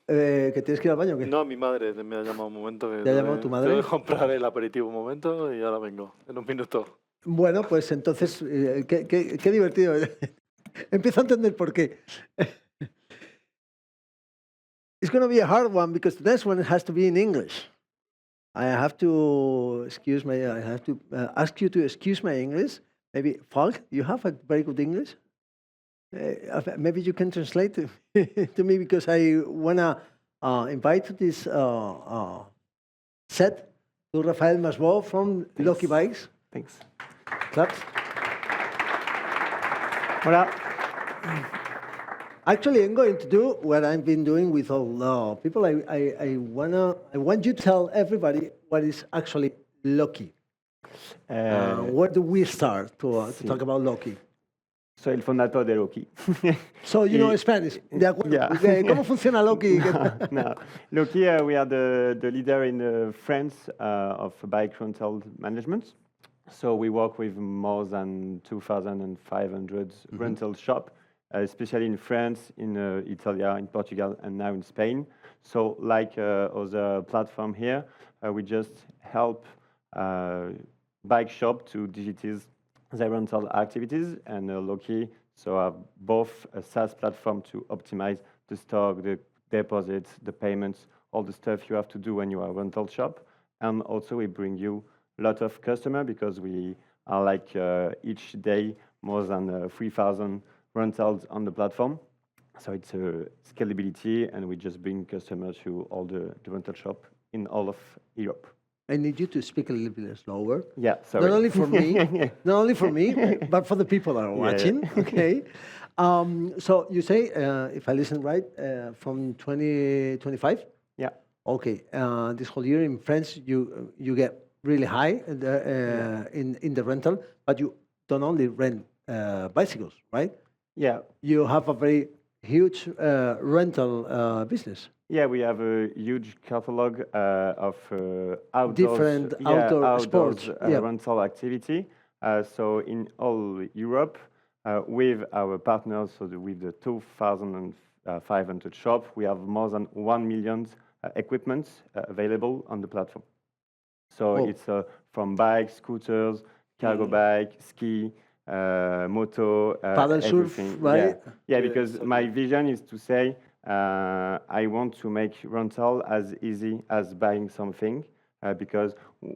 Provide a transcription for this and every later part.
¿Que tienes que ir al baño o qué? No, mi madre me ha llamado un momento. ¿Te ha llamado tu madre? Tengo que comprar el aperitivo un momento y ahora vengo, en un minuto. Bueno, pues entonces, qué divertido. Empiezo a entender por qué. It's going to be a hard one because the next one has to be in English. I have to ask you to excuse my English. Maybe, Falk, you have a very good English. Maybe you can translate to me because I want to invite this set to Raphaël Masbou from Lokki Bikes. Thanks. Claps. Voilà. Actually, I'm going to do what I've been doing with all people. I want you to tell everybody what is actually Lokki. Where do we start to talk about Lokki? Soy el fundador de Lokki. So you know Spanish. De acuerdo. Yeah. ¿Cómo funciona Lokki? No. Lokki, we are the leader in France of bike rental management. So we work with more than 2,500 rental shops, especially in France, in Italy, in Portugal, and now in Spain. So like other platform here, we just help bike shop to digitize their rental activities, and Lokki have both a SaaS platform to optimize the stock, the deposits, the payments, all the stuff you have to do when you are a rental shop. And also we bring you a lot of customers because we are like each day more than 3,000 rentals on the platform. So it's a scalability, and we just bring customers to all the rental shop in all of Europe. I need you to speak a little bit slower. Yeah, sorry. Not only for me, but for the people that are watching. Yeah. Okay. So you say, if I listen right, from 2025. Yeah. Okay. This whole year in France, you get really high in the rental, but you don't only rent bicycles, right? Yeah. You have a very huge rental business. Yeah, we have a huge catalog of different outdoor sports rental activity. So in all Europe, with our partners, so with the 2,500 shops, we have more than 1 million equipments available on the platform. So it's from bikes, scooters, cargo bike, ski, moto, paddle surf, right? Yeah, because my vision is to say, I want to make rental as easy as buying something, because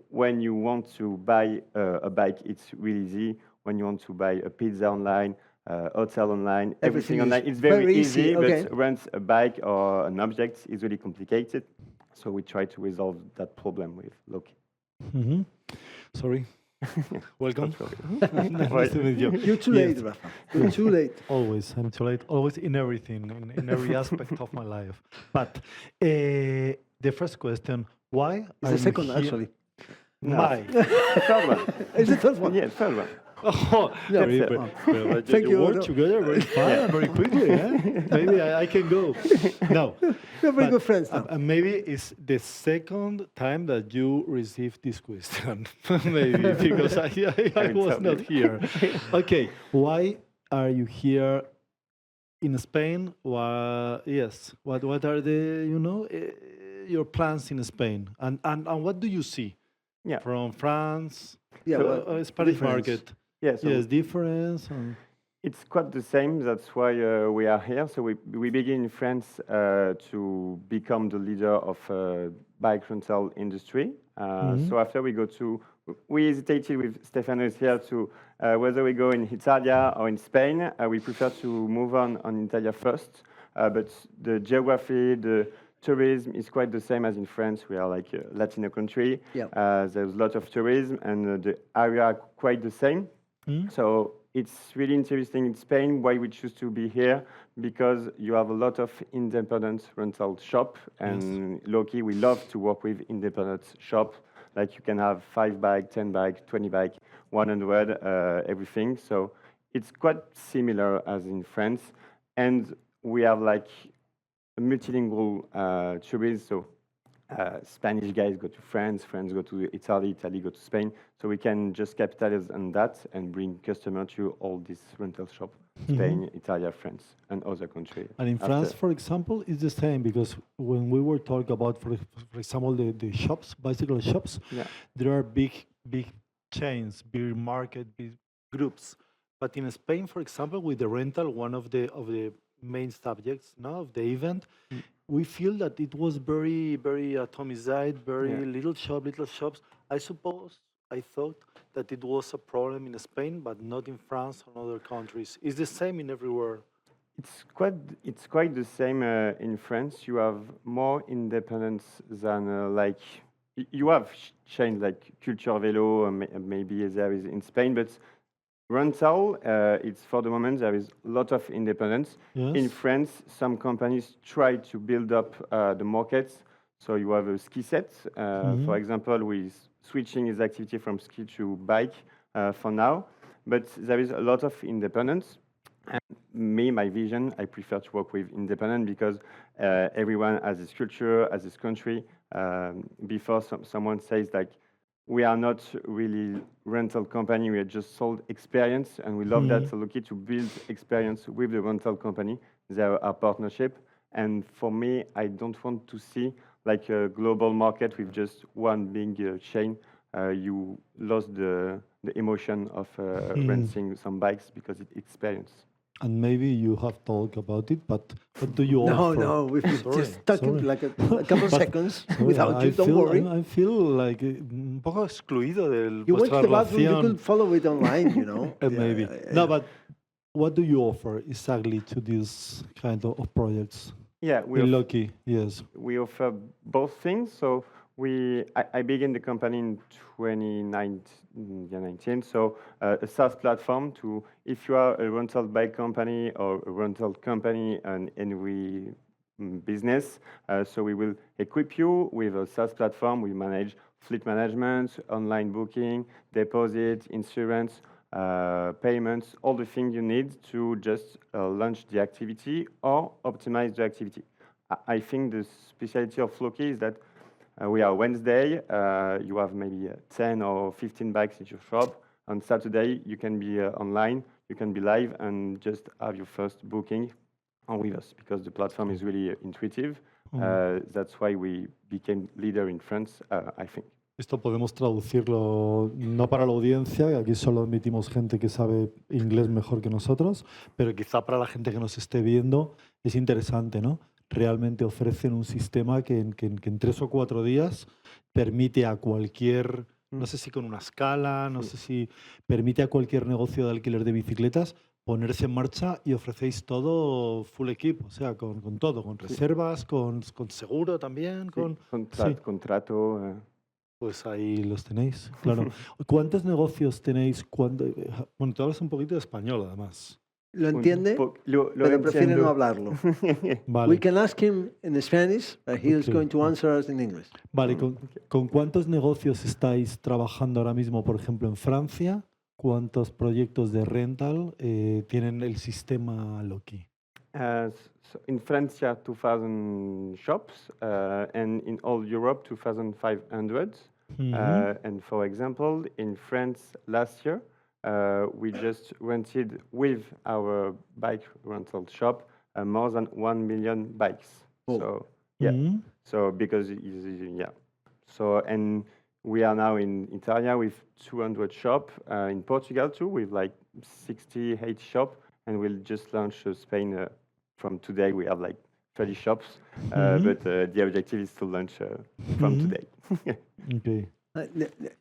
when you want to buy a bike, it's really easy. When you want to buy a pizza online, hotel online, everything online, it's very easy. Okay. But rent a bike or an object is really complicated. So we try to resolve that problem with Lokki. Mm-hmm. Sorry. Welcome. Nice to meet you. You're too late, Rafa. You're too late. Always, I'm too late. Always in everything, in every aspect of my life. But the first question: why? It's the second, actually. Why? Third one. It's the third one. Yeah, third one. Oh, yeah, thank you. You work together very fast and very quickly. Maybe I can go. No, we're very good friends now. Maybe it's the second time that you received this question. Maybe because I was not here. Okay, why are you here in Spain? Yes. What are the your plans in Spain, and what do you see from France? Yeah, Spanish market. Yes, difference. It's quite the same. That's why we are here. So we begin in France to become the leader of bike rental industry. So after we hesitated with Stefano is here to whether we go in Italy or in Spain. We prefer to move on Italy first. But the geography, the tourism is quite the same as in France. We are like a Latino country. Yeah. There's a lot of tourism, and the area are quite the same. So it's really interesting in Spain why we choose to be here, because you have a lot of independent rental shop, and Lokki, we love to work with independent shop. Like you can have 5 bike, 10 bike, 20 bike, 100, everything. So it's quite similar as in France, and we have like multilingual tourism. So Spanish guys go to France, France go to Italy, Italy go to Spain. So we can just capitalize on that and bring customer to all these rental shop, Spain, Italy, France, and other countries. And in France, for example, it's the same because when we were talking about, for example, the shops, bicycle shops, there are big chains, big market, big groups. But in Spain, for example, with the rental, one of the main subjects now of the event, we feel that it was very atomized, very little shops. I thought that it was a problem in Spain, but not in France or other countries. It's the same in everywhere. It's quite the same in France. You have more independence than you have chains like Culture Vélo, maybe there is in Spain, but rental, it's for the moment there is a lot of independence. Yes. In France, some companies try to build up the markets. So you have a ski set, for example, with switching his activity from ski to bike for now. But there is a lot of independence. And me, my vision, I prefer to work with independent because everyone has his culture, has his country. Before someone says like, we are not really rental company, we are just sold experience, and we love that. So Lokki to build experience with the rental company. They're our partnership. And for me, I don't want to see like a global market with just one big chain. You lost the emotion of renting some bikes because it's experience. And maybe you have talked about it, but what do you offer? No, we've Sorry, just talking sorry. like a couple of seconds without you. Don't feel, worry. I feel like un poco excluido de You went to vuestra the bathroom. You relación. could follow it online, you know. Maybe. No, but what do you offer exactly to these kind of projects? Yeah, In Lokki, yes. we offer both things. So I began the company in 2019. So a SaaS platform to, if you are a rental bike company or a rental company and we business, so we will equip you with a SaaS platform. We manage fleet management, online booking, deposit, insurance, payments, all the things you need to just launch the activity or optimize the activity. I think the specialty of Lokki is that we are Wednesday, you have maybe 10 or 15 bikes in your shop. On Saturday, you can be online, you can be live and just have your first booking with us because the platform is really intuitive. That's why we became leader in France, I think. Esto podemos traducirlo no para la audiencia, que aquí solo admitimos gente que sabe inglés mejor que nosotros, pero quizá para la gente que nos esté viendo es interesante, ¿no? Realmente ofrecen un sistema que en 3 o 4 días permite a cualquier, no sé si con una escala, no sé si permite a cualquier negocio de alquiler de bicicletas ponerse en marcha y ofrecéis todo full equipo, o sea, con todo, con reservas, con seguro también, con contrato. Pues ahí los tenéis, claro. ¿Cuántos negocios tenéis? Bueno, tú hablas un poquito de español, además. Lo entiende, pero prefiere no hablarlo. Vale. We can ask him in Spanish, but he is going to answer us in English. Vale, ¿con cuántos negocios estáis trabajando ahora mismo, por ejemplo, en Francia? ¿Cuántos proyectos de rental tienen el sistema Lokki? So in France, 2,000 shops, and in all Europe, 2,500. And for example, in France last year, we just rented with our bike rental shop more than 1 million bikes. So so because so and we are now in Italy with 200 shops, in Portugal too with like 68 shops, and we'll just launch Spain. From today, we have like 30 shops, but the objective is to launch from today. Okay.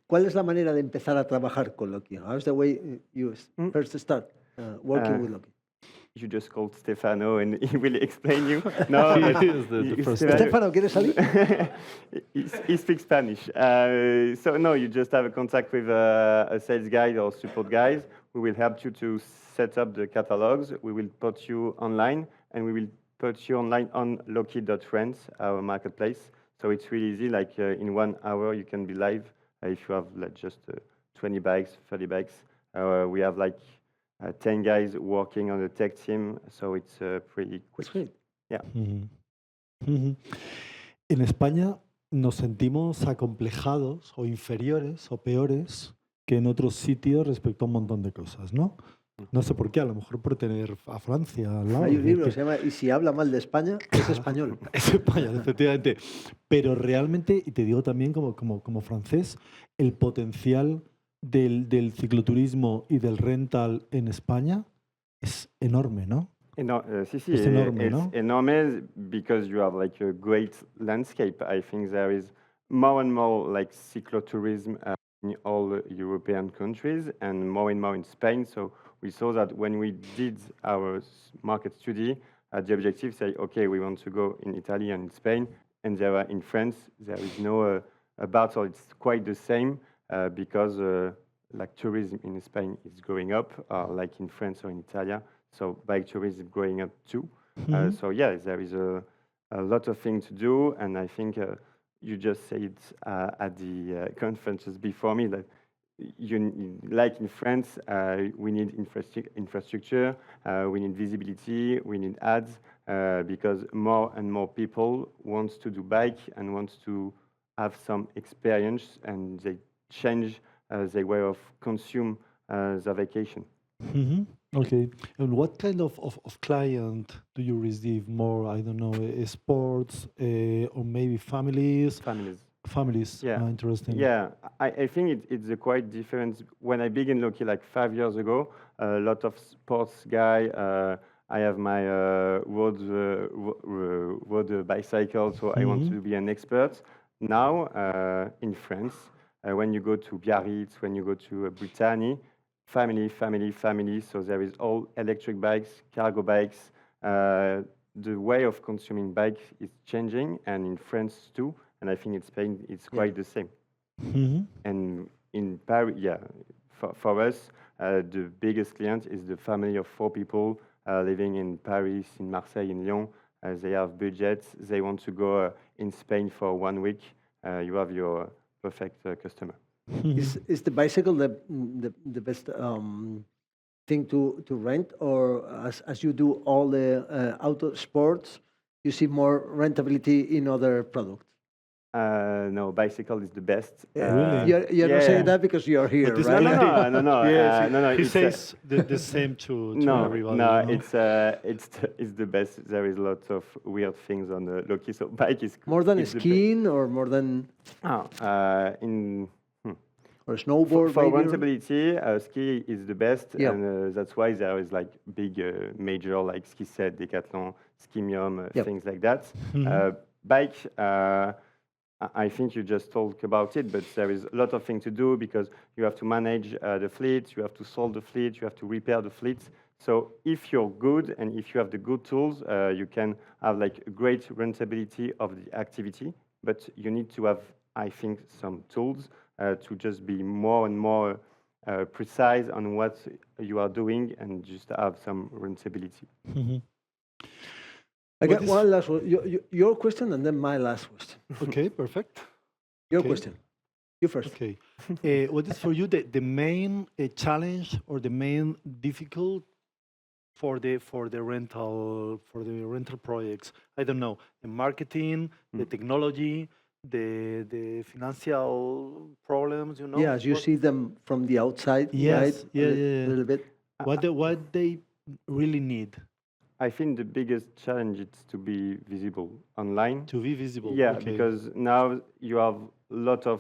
¿Cuál es la manera de empezar a trabajar con Lokki? How's the way you first start working with Lokki? You just called Stefano and he will explain you. No, Stefano, ¿quieres salir? he speaks Spanish. So no, you just have a contact with a sales guy or support guys. We will help you to set up the catalogs. We will put you online, and we will put you online on Lokki.rent, our marketplace. So it's really easy. Like in 1 hour, you can be live. If you have like just 20 bikes, 30 bikes, we have like 10 guys working on the tech team. So it's pretty quick. That's great. Yeah. En España nos sentimos acomplejados o inferiores o peores que en otros sitios respecto a un montón de cosas, ¿no? No sé por qué, a lo mejor por tener a Francia al lado. Hay un libro que que- se llama Y si habla mal de España, es español. Es español, efectivamente. Pero realmente, y te digo también como francés, el potencial del cicloturismo y del rental en España es enorme, ¿no? Sí, Es enorme, it's ¿no? enormous because you have like a great landscape. I think there is more and more like cyclotourism in all European countries and more in Spain. So we saw that when we did our market study, the objective say, okay, we want to go in Italy and in Spain, and there are in France, there is no battle. It's quite the same because like tourism in Spain is going up, like in France or in Italy. So bike tourism is growing up too. So yeah, there is a lot of things to do, and I think you just said at the conferences before me that like in France, we need infrastructure, we need visibility, we need ads, because more and more people want to do bike and want to have some experience, and they change their way of consume the vacation. Okay. And what kind of client do you receive more? I don't know, sports or maybe families? Families. Families, Yeah. interesting. Yeah, I think it's a quite different. When I began Lokki like 5 years ago, a lot of sports guy. I have my road bicycle, so I want to be an expert. Now in France, when you go to Biarritz, when you go to Brittany, family. So there is all electric bikes, cargo bikes. The way of consuming bike is changing, and in France too. And I think in Spain it's quite the same. And in Paris, yeah, for us, the biggest client is the family of 4 people living in Paris, in Marseille, in Lyon. They have budgets. They want to go in Spain for 1 week. You have your perfect customer. Is the bicycle the best thing to rent, or as you do all the auto sports, you see more rentability in other products? No, bicycle is the best. Really? You're not saying that because you're here, this right? No. Yes, No. he It's, says the same to everybody. No, you know? it's the best. There is lots of weird things on the Lokki. So bike is More than is the skiing, or more than or snowboard, for maybe? rentability, ski is the best, Yeah. and that's why there is like big major like Ski Set, Decathlon, Skimium, Yep. things like that. Bike, I think you just talked about it, but there is a lot of things to do because you have to manage the fleet, you have to solve the fleet, you have to repair the fleet. So if you're good and if you have the good tools, you can have like a great rentability of the activity, but you need to have, I think, some tools to just be more and more precise on what you are doing and just have some rentability. I What got is- one last one. Your question and then my last question. Okay, perfect. Your Okay. question. You first. Okay. What is for you the main challenge or the main difficult for the rental projects? I don't know, the marketing, the technology, the financial problems. You know. Yeah, as you see them from the outside, Yes, right? yeah. A little bit. What they really need I think the biggest challenge is to be visible online. to be visible. Yeah, Okay. because now you have a lot of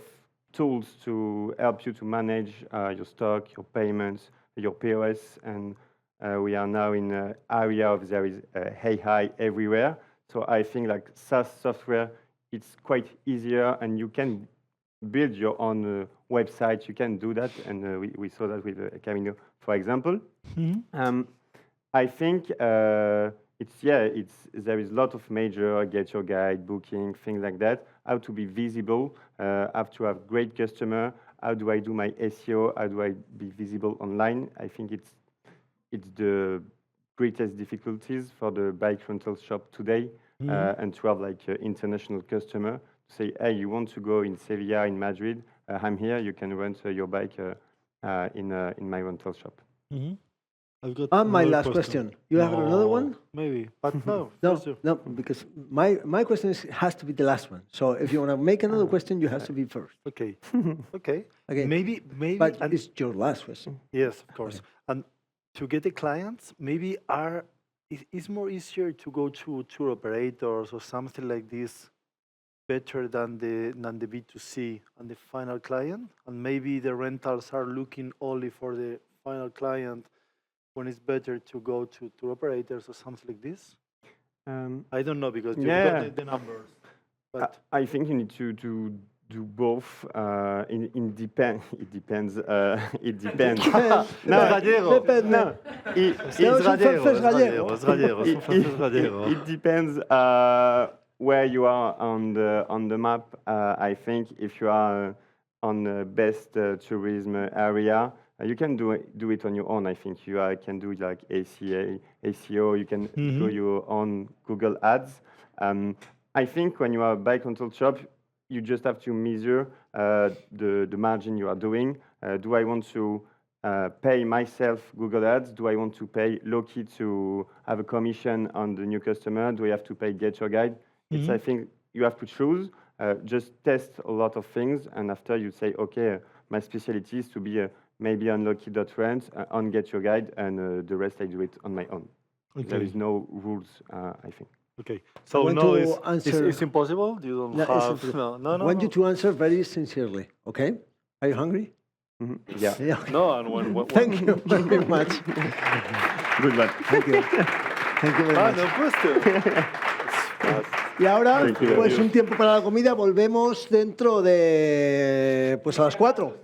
tools to help you to manage your stock, your payments, your POS, and we are now in an area of there is AI everywhere. So I think like SaaS software, it's quite easier, and you can build your own website. You can do that, and we saw that with Camino, for example. I think there is a lot of major get your guide, booking, things like that. How to be visible, have to have great customer. How do I do my SEO? How do I be visible online? I think it's the greatest difficulties for the bike rental shop today, and to have like international customer to say, hey, you want to go in Sevilla, in Madrid? I'm here. You can rent your bike in my rental shop. I've got And my another last question. You have another one? Maybe, but no. No, first you. no, because my question has to be the last one. So if you want to make another question, you have to be first. Okay. Okay. Okay. Maybe, But and it's your last question. yes, of course. And to get the clients, maybe it's more easier to go to tour operators or something like this better than the B2C and the final client. And maybe the rentals are looking only for the final client when it's better to go to tour operators or something like this. I don't know because you've got the numbers. But I think you need to do both. It depends. It depends. It depends. Depende. It depends where you are on the map. I think if you are on the best tourism area, you can do it on your own. I think you can do like SEO. You can do your own Google ads. I think when you are a bike rental shop, you just have to measure the margin you are doing. Do I want to pay myself Google ads? Do I want to pay Lokki to have a commission on the new customer? Do I have to pay Get Your Guide? It's, I think you have to choose. Just test a lot of things, and after you say, okay, my specialty is to be maybe on Lokki.rent, on Get Your Guide, and the rest I do it on my own. Okay. There is no rules, I think. Okay. I So want no, to answer- It's impossible. You don't No, it's have. impossible. No. I want you to answer very sincerely, okay? Are you hungry? Yeah. Yeah. Okay. No, and when Thank you very much. Good luck. Thank you. Thank you very much. no question. Y ahora, Thank you very pues much. un tiempo para la comida. Volvemos dentro de, pues a las 4.